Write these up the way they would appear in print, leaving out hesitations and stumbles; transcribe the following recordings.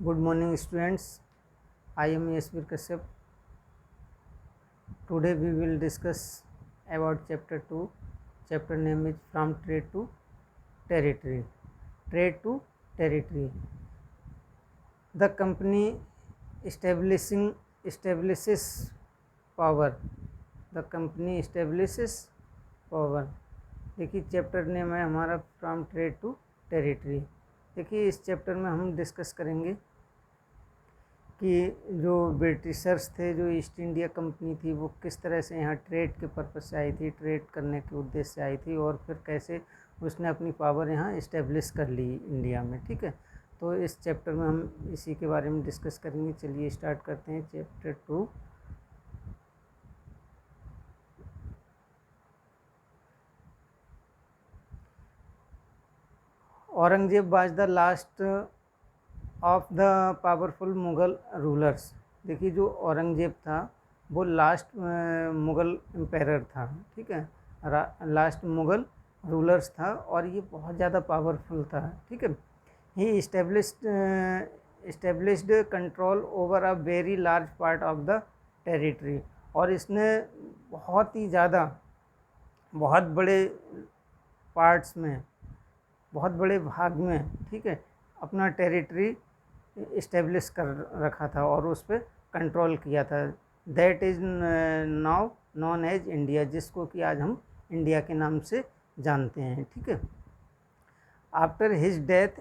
Good morning students, I am Yasvir Kashyap. Today we will discuss about chapter 2. Chapter name is From Trade to Territory. Trade to Territory. The company establishes power. The company establishes power. देखिए chapter name है हमारा from trade to territory. देखिए इस chapter में हम discuss करेंगे कि जो ब्रिटिशर्स थे, जो ईस्ट इंडिया कंपनी थी, वो किस तरह से यहाँ ट्रेड के पर्पज़ से आई थी, ट्रेड करने के उद्देश्य से आई थी, और फिर कैसे उसने अपनी पावर यहाँ इस्टेब्लिश कर ली इंडिया में। ठीक है, तो इस चैप्टर में हम इसी के बारे में डिस्कस करेंगे। चलिए स्टार्ट करते हैं chapter 2। Aurangzeb was the last of the powerful Mughal rulers. देखिए जो औरंगजेब था वो लास्ट मुग़ल एम्पायर था। ठीक है, लास्ट मुग़ल रूलर्स था और ये बहुत ज़्यादा पावरफुल था। ठीक है, he established control over a very large part of the territory. और इसने बहुत ही ज़्यादा, बहुत बड़े पार्ट्स में, बहुत बड़े भाग में, ठीक है, अपना टेरिटरी इस्टेब्लिश कर रखा था और उस पर कंट्रोल किया था। That is now known as India, जिसको कि आज हम इंडिया के नाम से जानते हैं। ठीक है, आफ्टर हिज डेथ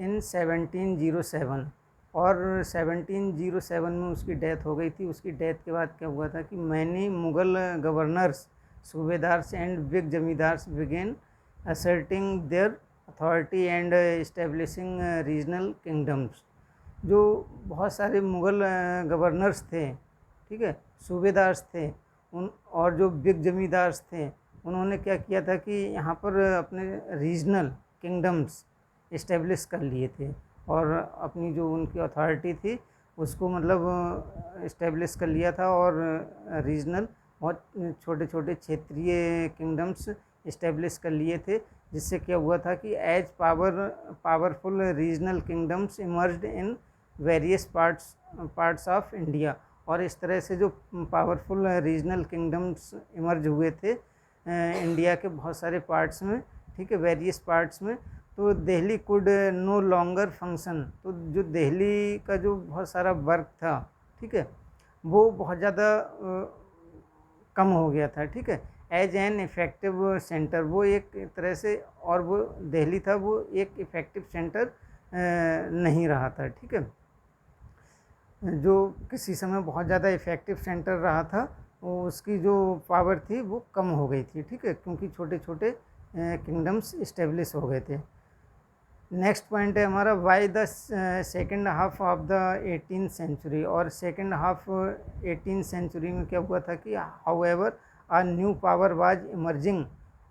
इन 1707, और 1707 में उसकी डेथ हो गई थी। उसकी डेथ के बाद क्या हुआ था कि many Mughal governors, subedars and big zamindars began asserting their authority and establishing regional kingdoms. जो बहुत सारे मुग़ल गवर्नर्स थे, ठीक है, सूबेदार्स थे, उन और जो बिग जमींदार्स थे, उन्होंने क्या किया था कि यहाँ पर अपने रीजनल किंगडम्स इस्टेब्लिश कर लिए थे और अपनी जो उनकी अथॉरिटी थी उसको मतलब इस्टेब्लिश कर लिया था, और रीजनल बहुत छोटे छोटे क्षेत्रीय किंगडम्स इस्टेब्लिश कर लिए थे। जिससे क्या हुआ था कि as powerful regional kingdoms emerged in various parts of India. और इस तरह से जो पावरफुल रीजनल किंगडम्स इमर्ज हुए थे इंडिया के बहुत सारे पार्ट्स में, ठीक है, वेरियस पार्ट्स में, तो Delhi could no longer function. तो जो दिल्ली का जो बहुत सारा वर्क था, ठीक है, वो बहुत ज़्यादा कम हो गया था। ठीक है, एज एन इफ़ेक्टिव सेंटर, वो एक तरह से, और वो दिल्ली था वो एक इफ़ेक्टिव सेंटर नहीं रहा था। ठीक है, जो किसी समय बहुत ज़्यादा इफ़ेक्टिव सेंटर रहा था, वो उसकी जो पावर थी वो कम हो गई थी। ठीक है, क्योंकि छोटे छोटे किंगडम्स इस्टेब्लिश हो गए थे। नेक्स्ट पॉइंट है हमारा why the second half of the 18th century. और सेकेंड हाफ 18th सेंचुरी में क्या हुआ था कि however a new power was emerging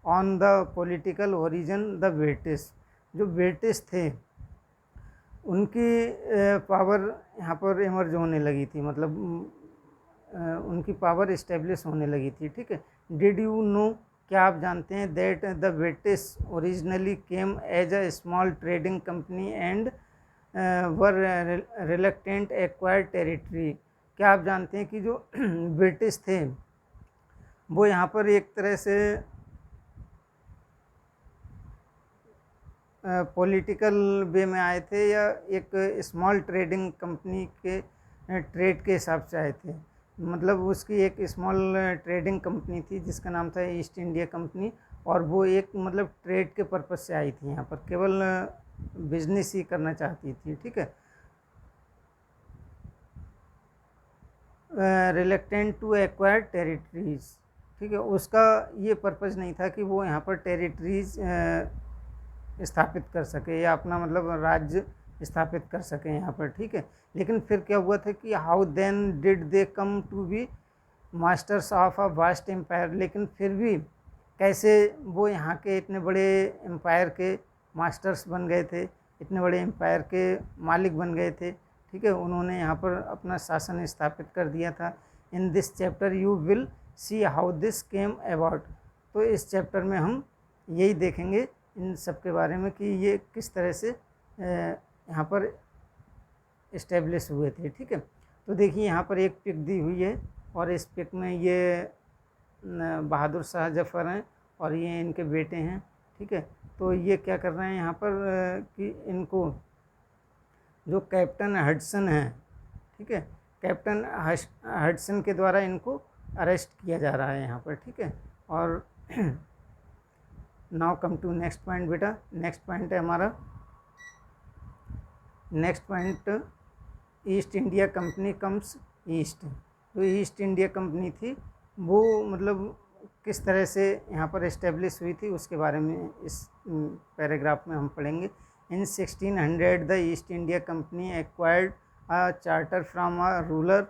on the political horizon, the British. जो ब्रिटिश थे उनकी पावर यहाँ पर इमर्ज होने लगी थी, मतलब उनकी पावर इस्टेब्लिश होने लगी थी। ठीक है, डिड यू नो, क्या आप जानते हैं, that the British originally came as a small trading company and were reluctant acquire territory. क्या आप जानते हैं कि जो ब्रिटिश थे वो यहाँ पर एक तरह से पॉलिटिकल वे में आए थे, या एक स्मॉल ट्रेडिंग कंपनी के ट्रेड के हिसाब से आए थे। मतलब उसकी एक स्मॉल ट्रेडिंग कंपनी थी जिसका नाम था ईस्ट इंडिया कंपनी, और वो एक मतलब ट्रेड के पर्पज़ से आई थी, यहाँ पर केवल बिजनेस ही करना चाहती थी। ठीक है, रिलेक्टेंट टू एक्वायर टेरिटरीज। ठीक है, उसका ये पर्पज़ नहीं था कि वो यहाँ पर टेरिटरीज स्थापित कर सके या अपना मतलब राज्य स्थापित कर सके यहाँ पर। ठीक है, लेकिन फिर क्या हुआ था कि how then did they come to be masters of a vast empire. लेकिन फिर भी कैसे वो यहाँ के इतने बड़े एम्पायर के मास्टर्स बन गए थे, इतने बड़े एम्पायर के मालिक बन गए थे। ठीक है, उन्होंने यहाँ पर अपना शासन स्थापित कर दिया था। In this chapter you will see how this came about. तो इस चैप्टर में हम यही देखेंगे इन सब के बारे में कि ये किस तरह से यहाँ पर इस्टेब्लिश हुए थे। ठीक है, तो देखिए यहाँ पर एक पिक दी हुई है और इस पिक में ये बहादुर शाह जफ़र हैं और ये इनके बेटे हैं। ठीक है, तो ये क्या कर रहे हैं यहाँ पर कि इनको जो कैप्टन हडसन है, ठीक है, कैप्टन हडसन के द्वारा इनको अरेस्ट किया जा रहा है यहाँ पर। ठीक है, और now come to next point बेटा। नेक्स्ट पॉइंट है हमारा, next point East India company comes east. जो ईस्ट इंडिया कंपनी थी वो मतलब किस तरह से यहाँ पर इस्टेब्लिश हुई थी उसके बारे में इस पैराग्राफ में हम पढ़ेंगे। इन 1600 the east India company acquired a charter from a ruler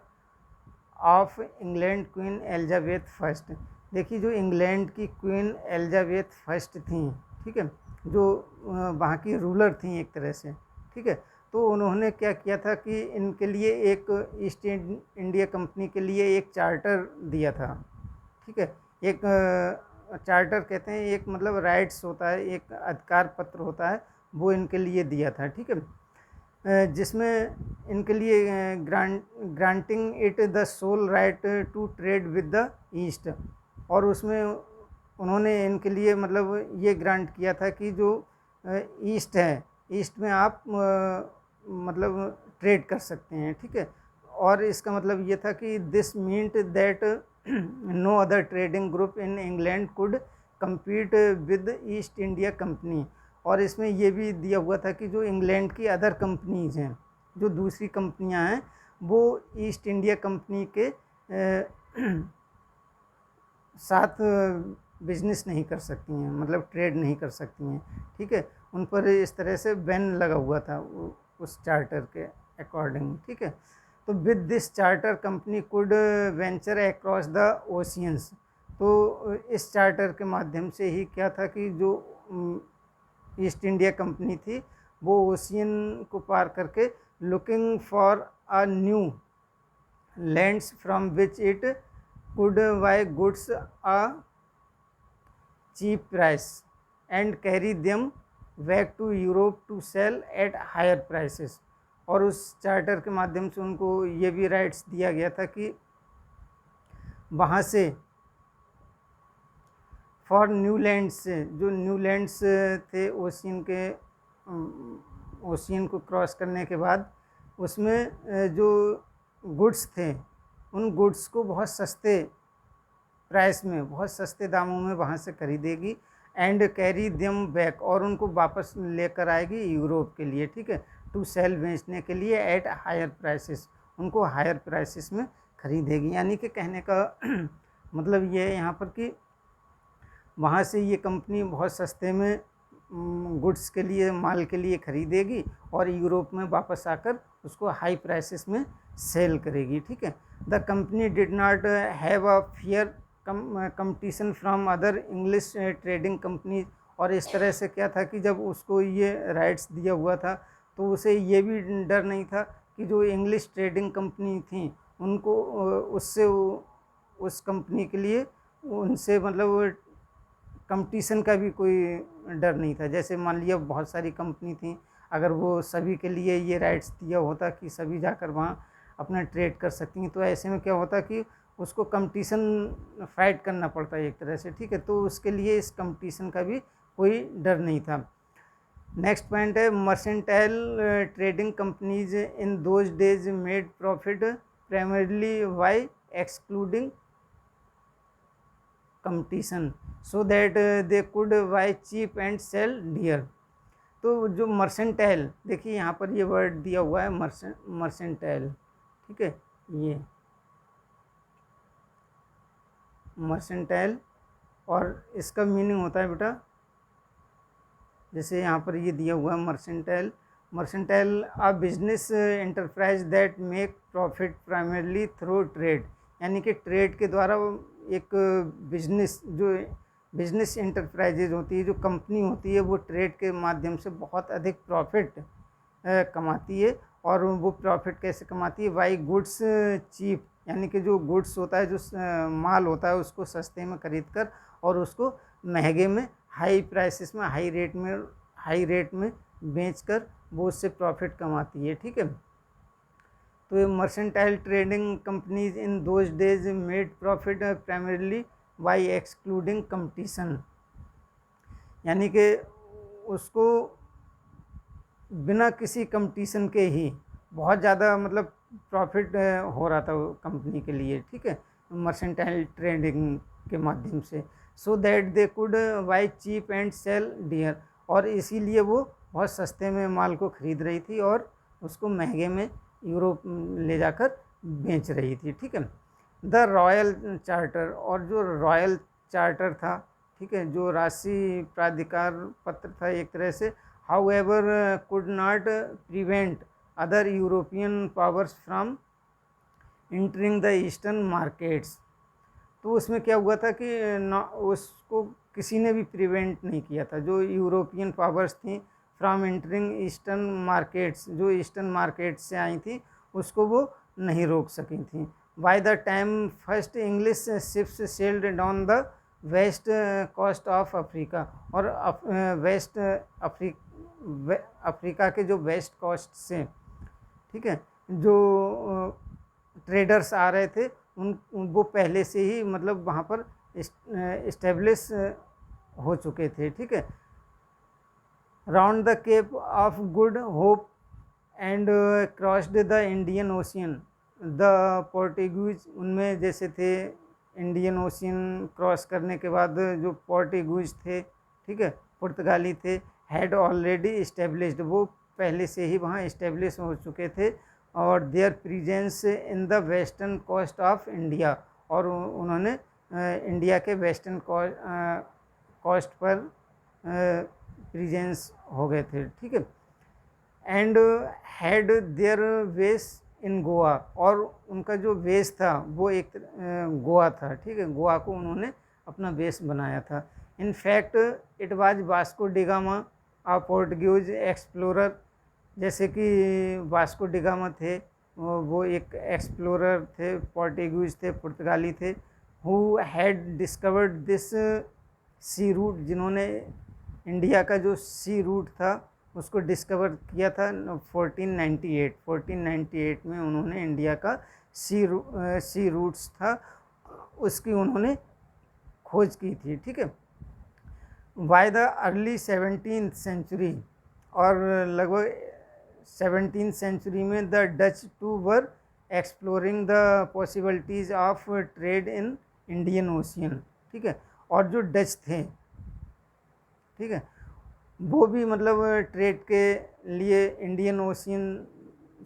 of England queen Elizabeth first. देखिए जो इंग्लैंड की क्वीन एलिजाबेथ फर्स्ट थी, ठीक है, जो वहाँ की रूलर थी एक तरह से। ठीक है, तो उन्होंने क्या किया था कि इनके लिए एक ईस्ट इंडिया कंपनी के लिए एक चार्टर दिया था। ठीक है, एक चार्टर कहते हैं, एक मतलब राइट्स होता है, एक अधिकार पत्र होता है, वो इनके लिए दिया था। ठीक है, जिसमें इनके लिए granting it the sole right to trade with the east, और उसमें उन्होंने इनके लिए मतलब ये ग्रांट किया था कि जो ईस्ट है, ईस्ट में आप मतलब ट्रेड कर सकते हैं। ठीक है, और इसका मतलब ये था कि this meant that no other trading group in England could compete विद ईस्ट इंडिया कंपनी। और इसमें ये भी दिया हुआ था कि जो इंग्लैंड की अदर कंपनीज हैं, जो दूसरी कंपनियां हैं, वो ईस्ट इंडिया कंपनी के साथ बिजनेस नहीं कर सकती हैं, मतलब ट्रेड नहीं कर सकती हैं। ठीक है, उन पर इस तरह से बैन लगा हुआ था उस चार्टर के अकॉर्डिंग। ठीक है, तो with this charter company could venture across the oceans. तो इस चार्टर के माध्यम से ही क्या था कि जो ईस्ट इंडिया कंपनी थी वो ओशियन को पार करके looking for a new lands from which it could buy goods a cheap price and carry them back to Europe to sell at higher prices. और उस चार्टर के माध्यम से उनको ये भी राइट्स दिया गया था कि वहाँ से फॉर न्यू लैंड्स से, जो न्यू लैंड्स थे ओशियन के, ओशियन को क्रॉस करने के बाद उसमें जो गुड्स थे उन गुड्स को बहुत सस्ते प्राइस में, बहुत सस्ते दामों में वहाँ से खरीदेगी एंड कैरी देम बैक, और उनको वापस लेकर आएगी यूरोप के लिए। ठीक है, टू सेल बेचने के लिए एट हायर प्राइसेस, उनको हायर प्राइसेस में खरीदेगी। यानी कि कहने का मतलब ये है यहाँ पर कि वहाँ से ये कंपनी बहुत सस्ते में गुड्स के लिए, माल के लिए खरीदेगी और यूरोप में वापस आकर उसको हाई प्राइसेस में सेल करेगी। ठीक है, the company did not have a fear competition from other English trading company. और इस तरह से क्या था कि जब उसको ये राइट्स दिया हुआ था तो उसे ये भी डर नहीं था कि जो इंग्लिश ट्रेडिंग कंपनी थी उनको उससे उस कंपनी के लिए उनसे मतलब कंपटीशन का भी कोई डर नहीं था। जैसे मान लिया बहुत सारी कंपनी थी, अगर वो सभी के लिए ये राइट्स दिया होता कि सभी जाकर वहाँ अपना ट्रेड कर सकती हैं, तो ऐसे में क्या होता कि उसको कंपटीशन फाइट करना पड़ता है एक तरह से। ठीक है, तो उसके लिए इस कंपटीशन का भी कोई डर नहीं था। नेक्स्ट पॉइंट है mercantile trading companies in those days made profit primarily by excluding competition so that they could buy cheap and sell dear. तो जो मर्सेंटाइल, देखिए यहाँ पर ये वर्ड दिया हुआ है मर्सेंटाइल। ठीक है, ये मर्सेंटाइल, और इसका मीनिंग होता है बेटा, जैसे यहाँ पर ये दिया हुआ है mercantile, mercantile a business enterprise that make profit primarily through trade. यानी कि ट्रेड के द्वारा एक बिजनेस, जो बिजनेस एंटरप्राइजेज होती है, जो कंपनी होती है, वो ट्रेड के माध्यम से बहुत अधिक प्रॉफिट कमाती है। और वो प्रॉफिट कैसे कमाती है? बाई गुड्स चीप, यानी कि जो गुड्स होता है, जो माल होता है, उसको सस्ते में खरीद कर और उसको महंगे में, हाई प्राइसेस में, हाई रेट में बेचकर वो उससे प्रॉफिट कमाती है। ठीक है, तो ये mercantile trading companies in those days made profit primarily by excluding competition, यानी कि उसको बिना किसी कंपटीशन के ही बहुत ज़्यादा मतलब प्रॉफिट हो रहा था कंपनी के लिए, ठीक है, मर्सेंटाइल ट्रेडिंग के माध्यम से, so that they could buy cheap and sell dear, और इसीलिए वो बहुत सस्ते में माल को ख़रीद रही थी और उसको महंगे में यूरोप ले जाकर बेच रही थी, ठीक है। द रॉयल चार्टर, और जो रॉयल चार्टर था, ठीक है, जो राशि प्राधिकार पत्र था एक तरह से, however could not prevent other European powers from entering the eastern markets. तो उसमें क्या हुआ था कि उसको किसी ने भी प्रिवेंट नहीं किया था, जो यूरोपियन पावर्स थी फ्रॉम एंटरिंग ईस्टर्न मार्केट्स, जो ईस्टर्न मार्केट से आई थी, उसको वो नहीं रोक सकी थी। By the time first English ships sailed down the west coast of Africa, और वेस्ट अफ्रीका के जो वेस्ट कोस्ट से, ठीक है, जो ट्रेडर्स आ रहे थे वो पहले से ही मतलब वहाँ पर इस्टेब्लिश हो चुके थे, ठीक है। Round the Cape of Good Hope and crossed the Indian Ocean the Portuguese, उनमें जैसे थे इंडियन ओशियन क्रॉस करने के बाद जो पोर्टुगीज थे, ठीक है, पुर्तगाली थे, हैड ऑलरेडी इस्टेब्लिश्ड, वो पहले से ही वहाँ इस्टेब्लिश हो चुके थे, और their presence in the western coast of India, और उन्होंने इंडिया के वेस्टर्न कोस्ट पर प्रेजेंस हो गए थे, ठीक है। And had there base in Goa, और उनका जो बेस था वो एक गोवा था, ठीक है, गोवा को उन्होंने अपना बेस बनाया था। In fact it was Vasco da Gama a Portuguese explorer, जैसे कि वास्को डिगामा थे, वो एक एक्सप्लोरर थे, पोर्टुगीज थे, पुर्तगाली थे, who had discovered this sea route, जिन्होंने इंडिया का जो सी रूट था उसको डिस्कवर किया था 1498 में, उन्होंने इंडिया का सी रूट्स था उसकी उन्होंने खोज की थी, ठीक है। By the early 17th century, और लगभग 17th सेंचुरी में the Dutch too were exploring the possibilities of trade in Indian Ocean, ठीक है, और जो डच थे, ठीक है, वो भी मतलब ट्रेड के लिए इंडियन ओशियन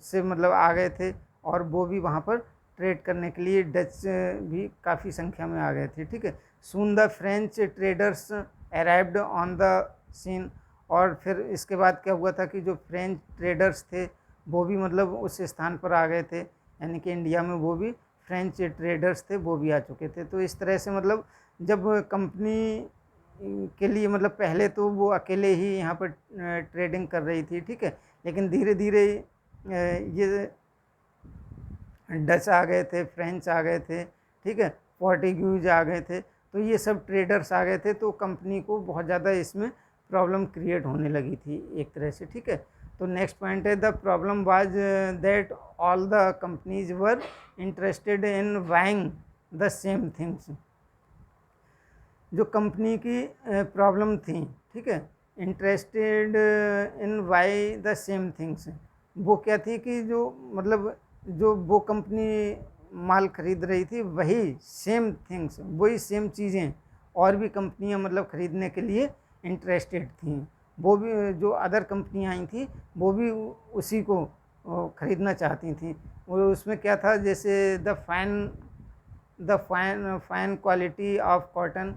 से मतलब आ गए थे, और वो भी वहाँ पर ट्रेड करने के लिए डच भी काफ़ी संख्या में आ गए थे, ठीक है। Soon the French traders arrived on the scene, और फिर इसके बाद क्या हुआ था कि जो फ्रेंच ट्रेडर्स थे वो भी मतलब उस स्थान पर आ गए थे, यानी कि इंडिया में वो भी फ्रेंच ट्रेडर्स थे, वो भी आ चुके थे। तो इस तरह से मतलब जब कंपनी के लिए मतलब पहले तो वो अकेले ही यहाँ पर ट्रेडिंग कर रही थी, ठीक है, लेकिन धीरे धीरे ये डच आ गए थे, फ्रेंच आ गए थे, ठीक है, पोर्टुगीज आ गए थे, तो ये सब ट्रेडर्स आ गए थे, तो कंपनी को बहुत ज़्यादा इसमें प्रॉब्लम क्रिएट होने लगी थी एक तरह से, ठीक है। तो नेक्स्ट पॉइंट है the problem was that all the companies were interested in buying the same things, जो कंपनी की प्रॉब्लम थी, ठीक है, interested in by the same things, वो क्या थी कि जो मतलब जो वो कंपनी माल खरीद रही थी वही सेम थिंग्स, वही सेम चीज़ें और भी कंपनियां मतलब ख़रीदने के लिए इंटरेस्टेड थी, वो भी जो अदर कंपनियां आई थी वो भी उसी को ख़रीदना चाहती थी। और उसमें क्या था, जैसे the fine quality of cotton,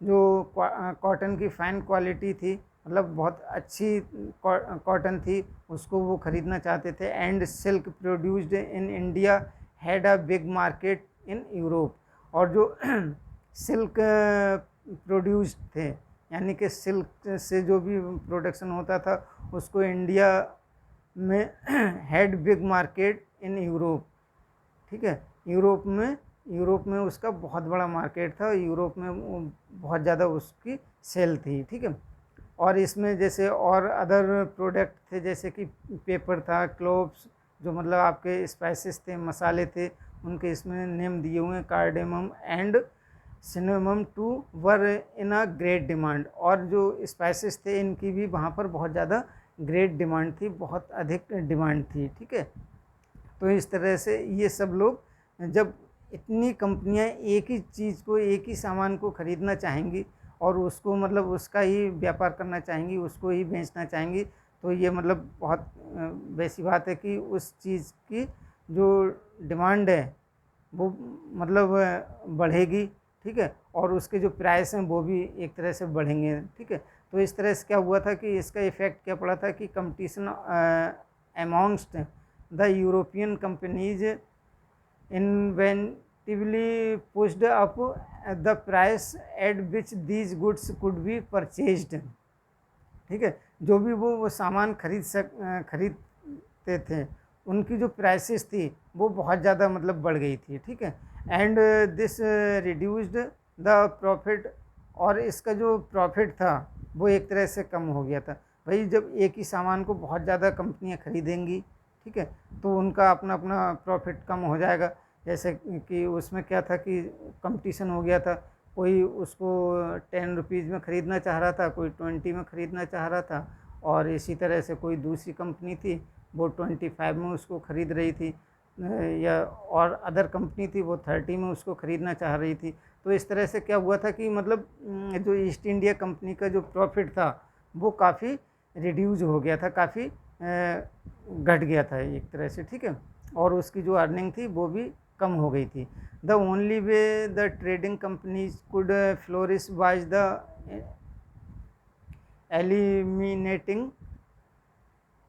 जो कॉटन की फ़ाइन क्वालिटी थी, मतलब बहुत अच्छी कॉटन थी, उसको वो ख़रीदना चाहते थे। And silk produced in India had a big market in Europe, और जो सिल्क प्रोड्यूस्ड थे, यानी कि सिल्क से जो भी प्रोडक्शन होता था उसको इंडिया में had big market in Europe, ठीक है, यूरोप में उसका बहुत बड़ा मार्केट था, यूरोप में बहुत ज़्यादा उसकी सेल थी, ठीक है। और इसमें जैसे और अदर प्रोडक्ट थे, जैसे कि पेपर था, क्लोथ्स, जो मतलब आपके स्पाइसेस थे, मसाले थे, उनके इसमें नेम दिए हुए हैं, cardamom and cinnamon too were in a great demand. और जो स्पाइसेस थे इनकी भी वहाँ पर बहुत ज़्यादा ग्रेट डिमांड थी, बहुत अधिक डिमांड थी, ठीक है। तो इस तरह से ये सब लोग, जब इतनी कंपनियां एक ही चीज़ को, एक ही सामान को ख़रीदना चाहेंगी और उसको मतलब उसका ही व्यापार करना चाहेंगी, उसको ही बेचना चाहेंगी, तो ये मतलब बहुत वैसी बात है कि उस चीज़ की जो डिमांड है वो मतलब बढ़ेगी, ठीक है, और उसके जो प्राइस हैं वो भी एक तरह से बढ़ेंगे, ठीक है। तो इस तरह से क्या हुआ था कि इसका इफ़ेक्ट क्या पड़ा था कि competition amongst the European companies inventively pushed up the price at which these goods could be purchased, ठीक है। जो भी वो सामान खरीदते थे, उनकी जो प्राइसेस थी वो बहुत ज़्यादा मतलब बढ़ गई थी, ठीक है। And this reduced the profit, और इसका जो प्रॉफिट था वो एक तरह से कम हो गया था। भाई जब एक ही सामान को बहुत ज़्यादा कंपनियां खरीदेंगी, ठीक है, तो उनका अपना अपना प्रॉफिट कम हो जाएगा। जैसे कि उसमें क्या था कि कंपटीशन हो गया था, कोई उसको 10 रुपीज़ में ख़रीदना चाह रहा था, कोई 20 में ख़रीदना चाह रहा था, और इसी तरह से कोई दूसरी कंपनी थी वो 25 में उसको ख़रीद रही थी, या और अदर कंपनी थी वो 30 में उसको ख़रीदना चाह रही थी। तो इस तरह से क्या हुआ था कि मतलब जो ईस्ट इंडिया कंपनी का जो प्रॉफिट था वो काफ़ी रिड्यूज हो गया था, काफ़ी घट गया था एक तरह से, ठीक है, और उसकी जो अर्निंग थी वो भी कम हो गई थी। The only way the trading companies could flourish was the eliminating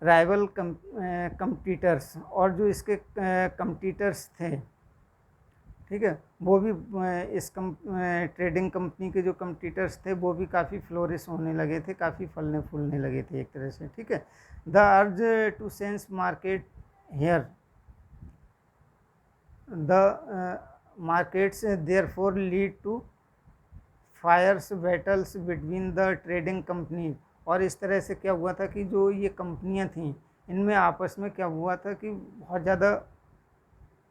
rival competitors, और जो इसके कंपटीटर्स थे, ठीक है, वो भी इस ट्रेडिंग कंपनी के जो कंपटीटर्स थे वो भी काफ़ी फ्लोरिश होने लगे थे, काफ़ी फलने फूलने लगे थे एक तरह से, ठीक है। The urge to sense market here the markets therefore lead to fierce battles between the trading company. और इस तरह से क्या हुआ था कि जो ये कंपनियां थीं इनमें आपस में क्या हुआ था कि बहुत ज़्यादा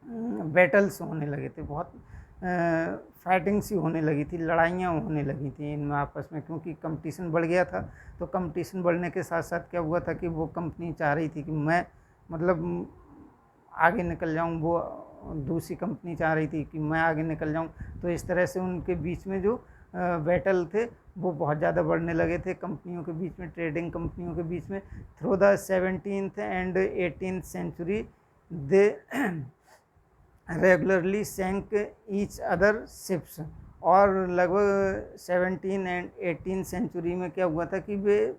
बैटल्स होने लगे थे, बहुत फाइटिंग सी होने लगी थी, लड़ाइयाँ होने लगी थी इनमें आपस में, क्योंकि कंपटीशन बढ़ गया था। तो कंपटीशन बढ़ने के साथ साथ क्या हुआ था कि वो कंपनी चाह रही थी कि मैं मतलब आगे निकल जाऊं, वो दूसरी कंपनी चाह रही थी कि मैं आगे निकल जाऊं। तो इस तरह से उनके बीच में जो बैटल थे वो बहुत ज़्यादा बढ़ने लगे थे कंपनियों के बीच में, ट्रेडिंग कंपनियों के बीच में। Through the 17th and 18th century they regularly sank each other ships. और लगभग 17 एंड 18 सेंचुरी में क्या हुआ था कि वे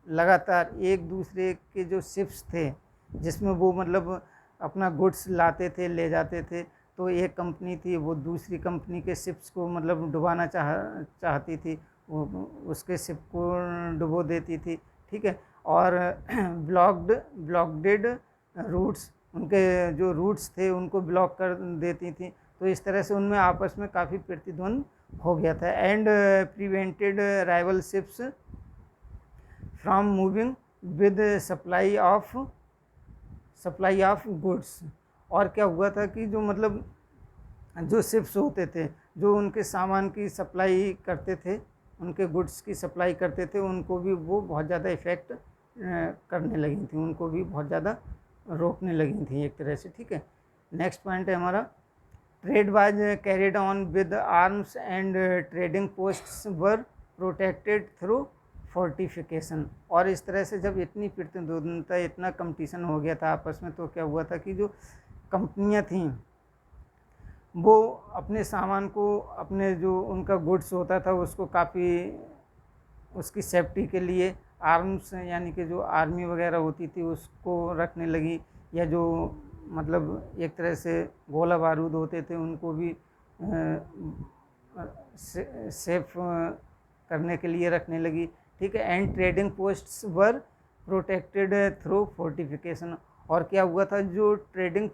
लगातार एक दूसरे के जो शिप्स थे जिसमें वो मतलब अपना गुड्स लाते थे, ले जाते थे, तो एक कंपनी थी वो दूसरी कंपनी के शिप्स को मतलब डुबाना चाहती थी, वो उसके शिप को डुबो देती थी, ठीक है। और ब्लॉकडेड रूट्स, उनके जो रूट्स थे उनको ब्लॉक कर देती थी। तो इस तरह से उनमें आपस में काफ़ी प्रतिद्वंद हो गया था। And prevented rival ships from moving with supply of goods. और क्या हुआ था कि जो मतलब जो शिप्स होते थे जो उनके सामान की सप्लाई करते थे, उनके गुड्स की सप्लाई करते थे, उनको भी वो बहुत ज़्यादा इफ़ेक्ट करने लगी थी, उनको भी बहुत ज़्यादा रोकने लगी थी एक तरह से, ठीक है। नेक्स्ट पॉइंट है हमारा, trade was carried on with arms and trading posts were protected through fortification. और इस तरह से जब इतनी प्रतिद्वंदता, इतना कंपटीशन हो गया था आपस में, तो क्या हुआ था कि जो कंपनियां थीं वो अपने सामान को, अपने जो उनका गुड्स होता था उसको काफ़ी उसकी सेफ्टी के लिए आर्म्स यानी कि जो आर्मी वगैरह होती थी उसको रखने लगी, या जो मतलब एक तरह से गोला बारूद होते थे उनको भी सेफ करने के लिए रखने लगी, ठीक है। And trading posts were protected through fortification. और क्या हुआ था, जो ट्रेडिंग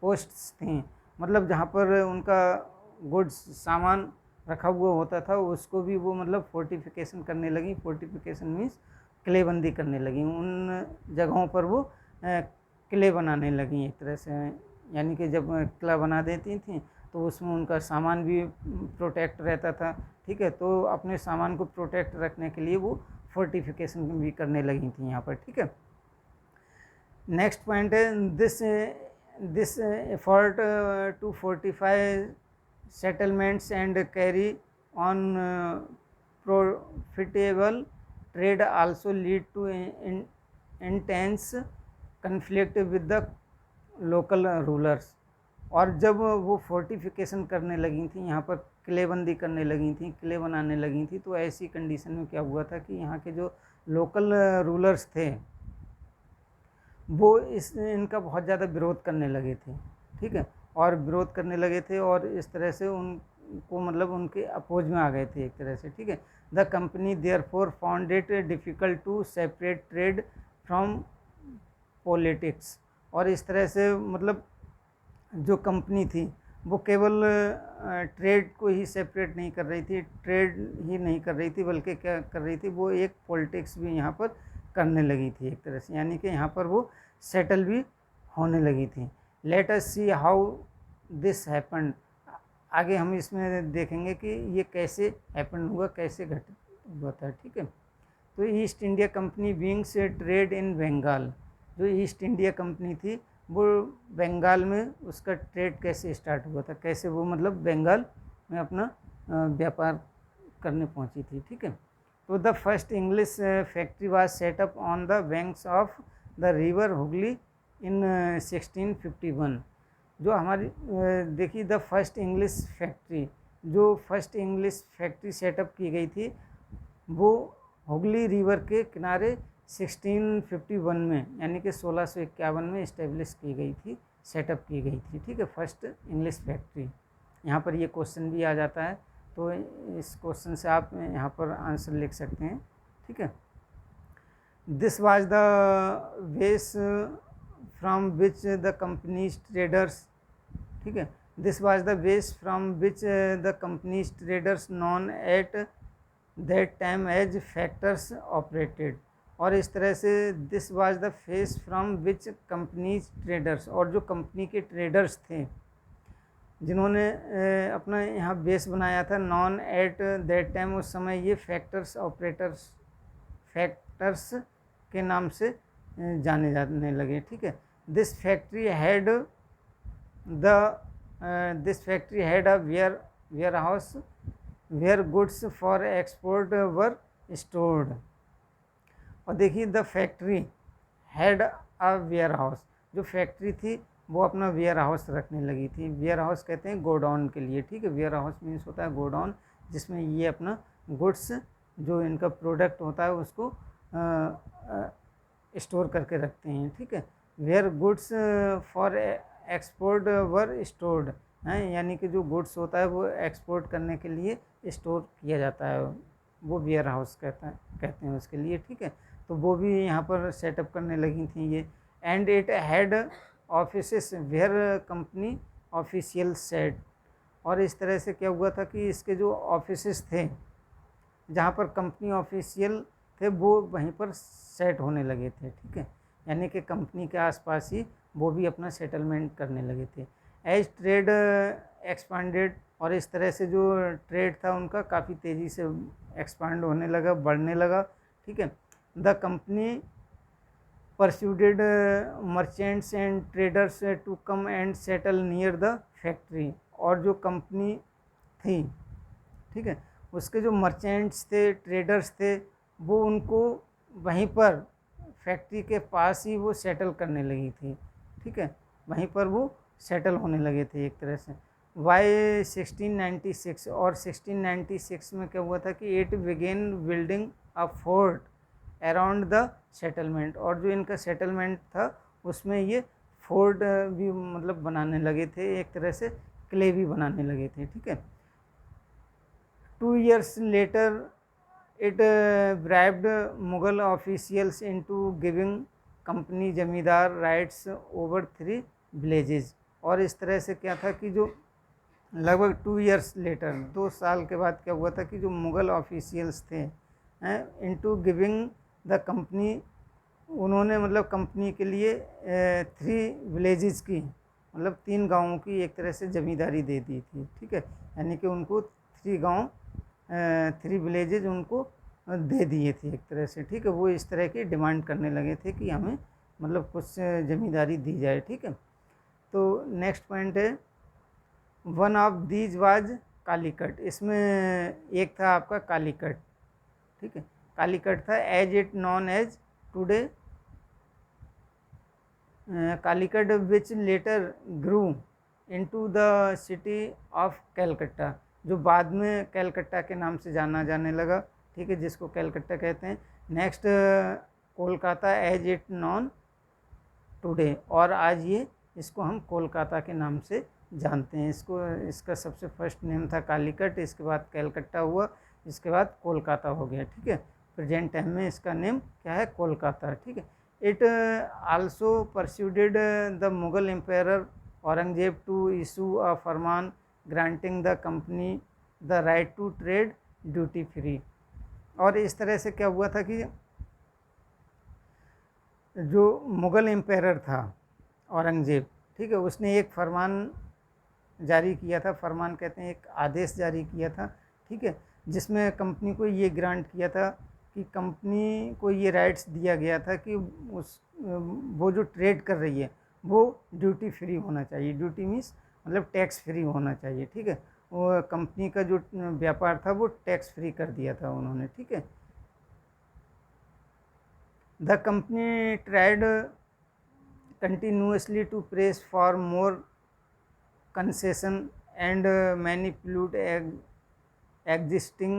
पोस्ट्स थी मतलब जहाँ पर उनका गुड्स सामान रखा हुआ होता था उसको भी वो मतलब फोर्टिफिकेशन करने लगी। फोर्टिफिकेशन मीन्स किलेबंदी करने लगी, उन जगहों पर वो किले बनाने लगी एक तरह से, यानी कि जब किला बना देती थी तो उसमें उनका सामान भी प्रोटेक्ट रहता था, ठीक है। तो अपने सामान को प्रोटेक्ट रखने के लिए वो फोर्टिफिकेशन भी करने लगी थी यहाँ पर, ठीक है। नेक्स्ट पॉइंट है this effort to fortify settlements and carry on profitable trade also lead to intense conflict with the local rulers। और जब वो फोर्टिफिकेशन करने लगी थी, यहाँ पर किलेबंदी करने लगी थी, किले बनाने लगी थी, तो ऐसी कंडीशन में क्या हुआ था कि यहाँ के जो लोकल रूलर्स थे वो इनका बहुत ज़्यादा विरोध करने लगे थे, ठीक है। और विरोध करने लगे थे और इस तरह से उनको मतलब उनके अपोज में आ गए थे एक तरह से, ठीक है। The company therefore found it difficult to separate trade from politics. और इस तरह से मतलब जो कंपनी थी वो केवल ट्रेड को ही सेपरेट नहीं कर रही थी, ट्रेड ही नहीं कर रही थी, बल्कि क्या कर रही थी, वो एक पॉलिटिक्स भी यहाँ पर करने लगी थी एक तरह से, यानी कि यहाँ पर वो सेटल भी होने लगी थी। Let us see how this happen. आगे हम इसमें देखेंगे कि ये कैसे हैपन हुआ, कैसे घटित हुआ था, ठीक है। तो East India Company begins trade in Bengal, जो ईस्ट इंडिया कंपनी थी वो बंगाल में उसका ट्रेड कैसे स्टार्ट हुआ था, कैसे वो मतलब बंगाल में अपना व्यापार करने पहुंची थी, ठीक है। तो the first English factory was set up on the banks of the river Hooghly in 1651। जो हमारी देखिए द फर्स्ट इंग्लिश फैक्ट्री, जो फर्स्ट इंग्लिश फैक्ट्री सेटअप की गई थी वो हुगली रिवर के किनारे 1651 में, यानी कि 1651 में इस्टेब्लिश की गई थी, सेटअप की गई थी, ठीक है, फर्स्ट इंग्लिश फैक्ट्री। यहाँ पर ये क्वेश्चन भी आ जाता है, तो इस क्वेश्चन से आप यहाँ पर आंसर लिख सकते हैं, ठीक है। This was the base from which the company's traders, ठीक है, this was the base from which the company's traders known at that time as factors operated. और इस तरह से this was the base from which company's traders, और जो company के traders थे जिन्होंने अपना यहाँ बेस बनाया था, नॉन एट दैट टाइम, उस समय ये फैक्टर्स के नाम से जाने जाने लगे, ठीक है। This factory had a warehouse where goods for export were stored. और देखिए the factory had a warehouse, जो फैक्ट्री थी वो अपना वेयर हाउस रखने लगी थी। वेयर हाउस कहते हैं गोडाउन के लिए, ठीक है। वेयर हाउस मीन्स होता है गोडाउन, जिसमें ये अपना गुड्स जो इनका प्रोडक्ट होता है उसको स्टोर करके रखते हैं, ठीक है। Where goods for export were stored हैं, यानी कि जो गुड्स होता है वो एक्सपोर्ट करने के लिए स्टोर किया जाता है, वो वेयर हाउस कहते हैं उसके लिए, ठीक है। तो वो भी यहाँ पर सेटअप करने लगी थी ये। And it had offices where company official sat. और इस तरह से क्या हुआ था कि इसके जो ऑफिसेस थे जहाँ पर कंपनी ऑफिशियल थे वो वहीं पर सेट होने लगे थे, ठीक है, यानी कि कंपनी के आसपास ही वो भी अपना सेटलमेंट करने लगे थे। एज ट्रेड एक्सपांडेड, और इस तरह से जो ट्रेड था उनका काफ़ी तेज़ी से एक्सपांड होने लगा, बढ़ने लगा, ठीक है। The company persuaded merchants and traders to come and settle near the factory. और जो कंपनी थी, ठीक है, उसके जो मर्चेंट्स थे, ट्रेडर्स थे, वो उनको वहीं पर फैक्ट्री के पास ही वो सेटल करने लगी थी, ठीक है, वहीं पर वो सेटल होने लगे थे एक तरह से। वाई 1696, और 1696 में क्या हुआ था कि it began building a fort around the settlement. और जो इनका सेटलमेंट था उसमें ये फोर्ट भी मतलब बनाने लगे थे, एक तरह से किले भी बनाने लगे थे, ठीक है। 2 years later it bribed Mughal officials into giving company जमींदार राइट्स ओवर 3 विलेजेस। और इस तरह से क्या था कि जो लगभग 2 years लेटर, 2 साल के बाद क्या हुआ था कि जो मुग़ल ऑफिशियल्स थे इनटू गिविंग द कंपनी उन्होंने मतलब कंपनी के लिए 3 विलेजेस की, मतलब 3 गांवों की एक तरह से ज़मींदारी दे दी थी, ठीक है। यानी कि उनको 3 गांव, 3 विलेजेज उनको दे दिए थे एक तरह से, ठीक है। वो इस तरह की डिमांड करने लगे थे कि हमें मतलब कुछ ज़मींदारी दी जाए, ठीक है। तो नेक्स्ट पॉइंट है, one of these was Calicut. इसमें एक था आपका कालीकट, ठीक है। कालीकट था as it known as today, Calicut which later grew into the city of Calcutta, जो बाद में कैलकट्टा के नाम से जाना जाने लगा, ठीक है, जिसको कैलकट्टा कहते हैं। Next Kolkata as it known today, और आज ये इसको हम कोलकाता के नाम से जानते हैं। इसका सबसे फर्स्ट नेम था कालीकट, इसके बाद कैलकट्टा हुआ, इसके बाद कोलकाता हो गया, ठीक है। प्रेजेंट टाइम में इसका नेम क्या है, कोलकाता, ठीक है। It also persuaded the Mughal emperor Aurangzeb to issue a farman granting the company the right to trade duty free. और इस तरह से क्या हुआ था कि जो मुग़ल एम्पायर था औरंगज़ेब, ठीक है, उसने एक फरमान जारी किया था, फरमान कहते हैं एक आदेश जारी किया था, ठीक है, जिसमें कंपनी को ये ग्रांट किया था कि कंपनी को ये राइट्स दिया गया था कि वो जो ट्रेड कर रही है वो ड्यूटी फ्री होना चाहिए। ड्यूटी मीन्स मतलब टैक्स फ्री होना चाहिए, ठीक है। वो कंपनी का जो व्यापार था वो टैक्स फ्री कर दिया था उन्होंने, ठीक है। The company tried continuously to press for more concession and manipulate existing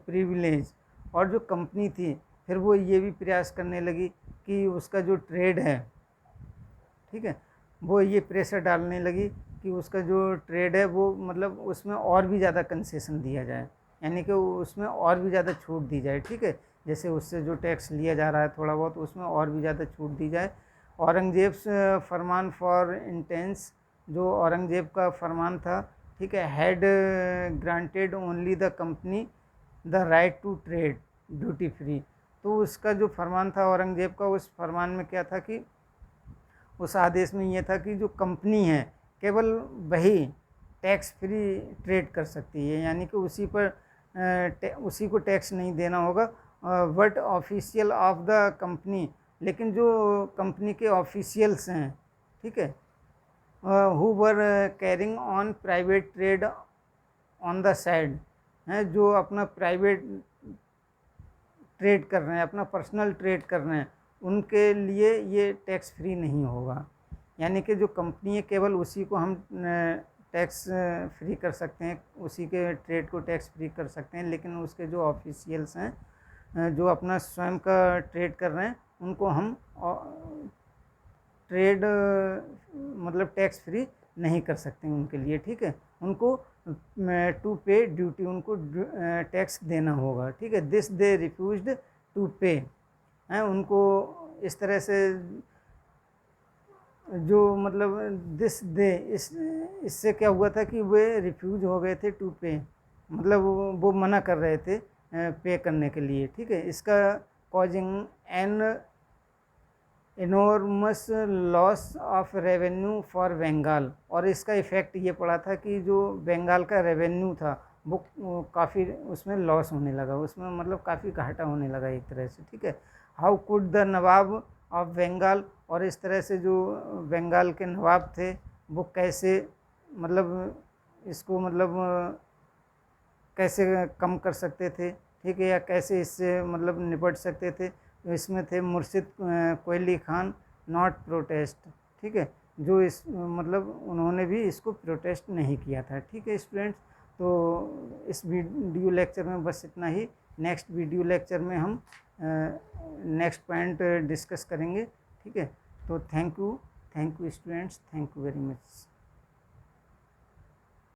privilege। और जो कंपनी थी फिर वो ये भी प्रयास करने लगी कि उसका जो ट्रेड है, ठीक है, वो ये प्रेशर डालने लगी कि उसका जो ट्रेड है वो मतलब उसमें और भी ज़्यादा कंसेशन दिया जाए, यानी कि उसमें और भी ज़्यादा छूट दी जाए, ठीक है। जैसे उससे जो टैक्स लिया जा रहा है थोड़ा बहुत, उसमें और भी ज़्यादा छूट दी जाए। औरंगजेब फरमान फॉर इंटेंस, जो औरंगजेब का फरमान था, ठीक है, had granted only the company the right to trade duty free. तो उसका जो फरमान था औरंगजेब का, उस फरमान में क्या था कि उस आदेश में ये था कि जो कंपनी है केवल वही टैक्स फ्री ट्रेड कर सकती है, यानी कि उसी को टैक्स नहीं देना होगा। But official of the company, लेकिन जो कंपनी के ऑफिशियल्स हैं, ठीक है, who were carrying on private trade on the side, हैं जो अपना प्राइवेट ट्रेड कर रहे हैं, अपना पर्सनल ट्रेड कर रहे हैं, उनके लिए ये टैक्स फ्री नहीं होगा। यानी कि जो कंपनी है केवल उसी को हम टैक्स फ्री कर सकते हैं, उसी के ट्रेड को टैक्स फ्री कर सकते हैं, लेकिन उसके जो ऑफिशियल्स हैं जो अपना स्वयं का ट्रेड कर रहे हैं उनको हम ट्रेड मतलब टैक्स फ्री नहीं कर सकते हैं उनके लिए, ठीक है। उनको टू पे ड्यूटी, उनको टैक्स देना होगा, ठीक है। दिस दे रिफ्यूज्ड टू पे, हैं उनको इस तरह से जो मतलब दिस दे इससे क्या हुआ था कि वे रिफ्यूज हो गए थे टू पे, मतलब वो मना कर रहे थे पे करने के लिए, ठीक है। इसका causing an enormous loss of revenue for Bengal, और इसका इफ़ेक्ट ये पड़ा था कि जो बंगाल का रेवेन्यू था वो काफ़ी उसमें लॉस होने लगा, उसमें मतलब काफ़ी घाटा होने लगा एक तरह से, ठीक है। How could the Nawab of Bengal, और इस तरह से जो बंगाल के नवाब थे वो कैसे मतलब इसको मतलब कैसे कम कर सकते थे, ठीक है, या कैसे इससे मतलब निपट सकते थे। तो इसमें थे मुर्शिद कोयली खान नॉट प्रोटेस्ट, ठीक है, जो इस मतलब उन्होंने भी इसको प्रोटेस्ट नहीं किया था, ठीक है स्टूडेंट्स। तो इस वीडियो लेक्चर में बस इतना ही। नेक्स्ट वीडियो लेक्चर में हम नेक्स्ट पॉइंट डिस्कस करेंगे, ठीक है। तो thank you students, thank you very much.